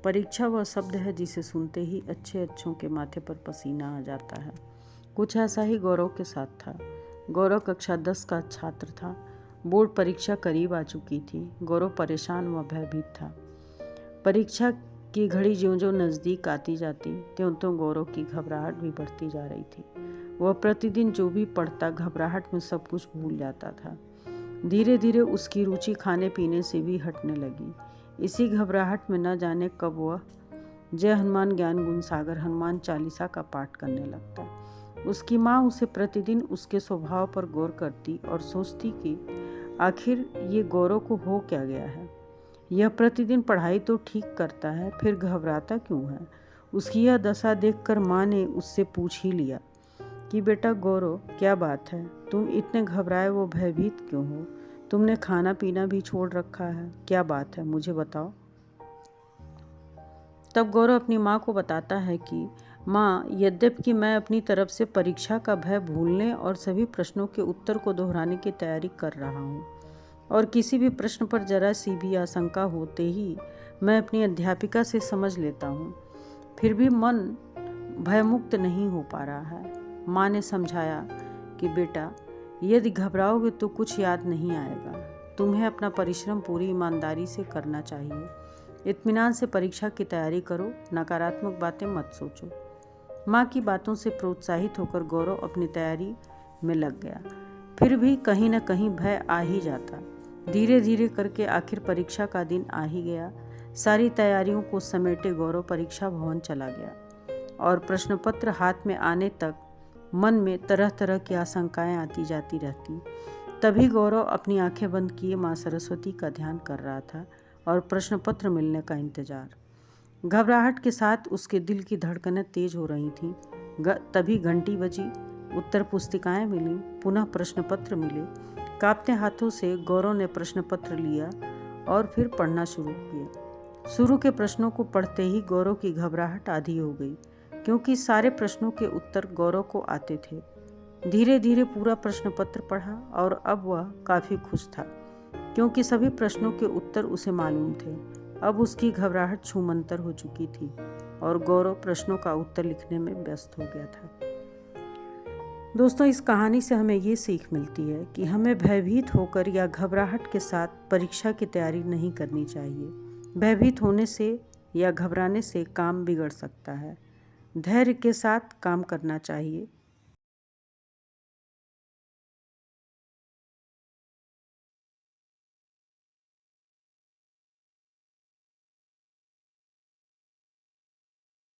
परीक्षा वह शब्द है जिसे सुनते ही अच्छे अच्छों के माथे पर पसीना आ जाता है। कुछ ऐसा ही गौरव के साथ था। गौरव कक्षा 10 का छात्र था। बोर्ड परीक्षा करीब आ चुकी थी। गौरव परेशान व भयभीत था। परीक्षा की घड़ी ज्यों-ज्यों नज़दीक आती जाती त्यों-त्यों गौरव की घबराहट भी बढ़ती जा रही थी। वह प्रतिदिन जो भी पढ़ता घबराहट में सब कुछ भूल जाता था। धीरे धीरे उसकी रुचि खाने पीने से भी हटने लगी। इसी घबराहट में न जाने कब वह जय हनुमान ज्ञान गुण सागर हनुमान चालीसा का पाठ करने लगता। उसकी माँ उसे प्रतिदिन उसके स्वभाव पर गौर करती और सोचती कि आखिर ये गौरव को हो क्या गया है। यह प्रतिदिन पढ़ाई तो ठीक करता है, फिर घबराता क्यों है। उसकी यह दशा देखकर माँ ने उससे पूछ ही लिया कि बेटा गौरव, क्या बात है, तुम इतने घबराए व भयभीत क्यों हो। तुमने खाना पीना भी छोड़ रखा है, क्या बात है, मुझे बताओ। तब गौरव अपनी माँ को बताता है कि माँ, यद्यपि मैं अपनी तरफ से परीक्षा का भय भूलने और सभी प्रश्नों के उत्तर को दोहराने की तैयारी कर रहा हूँ और किसी भी प्रश्न पर जरा सी भी आशंका होते ही मैं अपनी अध्यापिका से समझ लेता हूँ, फिर भी मन भयमुक्त नहीं हो पा रहा है। माँ ने समझाया कि बेटा, यदि घबराओगे तो कुछ याद नहीं आएगा। तुम्हें अपना परिश्रम पूरी ईमानदारी से करना चाहिए। इत्मीनान से परीक्षा की तैयारी करो, नकारात्मक बातें मत सोचो। माँ की बातों से प्रोत्साहित होकर गौरव अपनी तैयारी में लग गया। फिर भी कहीं न कहीं भय आ ही जाता। धीरे धीरे करके आखिर परीक्षा का दिन आ ही गया। सारी तैयारियों को समेटे गौरव परीक्षा भवन चला गया और प्रश्न पत्र हाथ में आने तक मन में तरह तरह की आशंकाएं आती जाती रहती। तभी गौरव अपनी आंखें बंद किए माँ सरस्वती का ध्यान कर रहा था और प्रश्न पत्र मिलने का इंतजार। घबराहट के साथ उसके दिल की धड़कनें तेज हो रही थीं। तभी घंटी बजी, उत्तर पुस्तिकाएं मिली, पुनः प्रश्न पत्र मिले। कांपते हाथों से गौरव ने प्रश्न पत्र लिया और फिर पढ़ना शुरू किया। शुरू के प्रश्नों को पढ़ते ही गौरव की घबराहट आधी हो गई, क्योंकि सारे प्रश्नों के उत्तर गौरव को आते थे। धीरे धीरे पूरा प्रश्न पत्र पढ़ा और अब वह काफ़ी खुश था, क्योंकि सभी प्रश्नों के उत्तर उसे मालूम थे। अब उसकी घबराहट छूमंतर हो चुकी थी और गौरव प्रश्नों का उत्तर लिखने में व्यस्त हो गया था। दोस्तों, इस कहानी से हमें ये सीख मिलती है कि हमें भयभीत होकर या घबराहट के साथ परीक्षा की तैयारी नहीं करनी चाहिए। भयभीत होने से या घबराने से काम बिगड़ सकता है। धैर्य के साथ काम करना चाहिए।